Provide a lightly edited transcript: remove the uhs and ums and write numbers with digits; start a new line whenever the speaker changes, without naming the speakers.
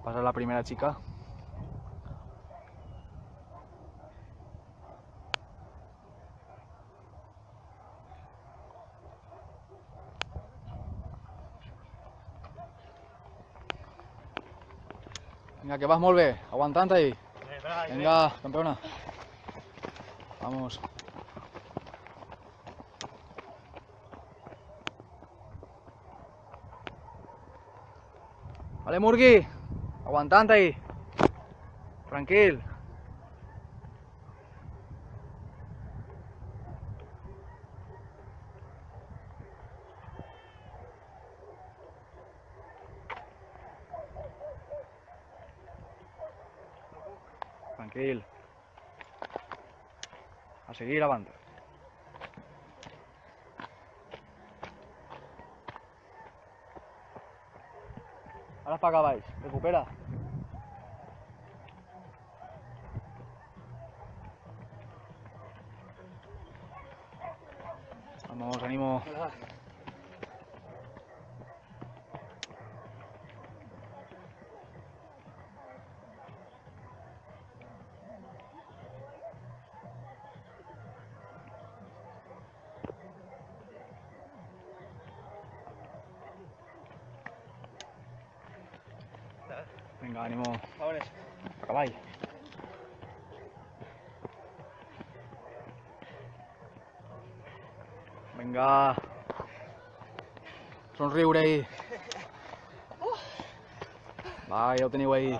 Pasa la primera chica. Venga, que vas molt bé. Aguantant ahí. Venga, campeona. Vamos. Vale, Murgui. Aguantant ahí. Tranquil. Tranquil. A seguir avant. Ara fa cavalls. Recupera. Vamos, ánimo. Venga, ánimo. A cavall. Venga. Somriure ahí. Va, ja ho teniu ahí.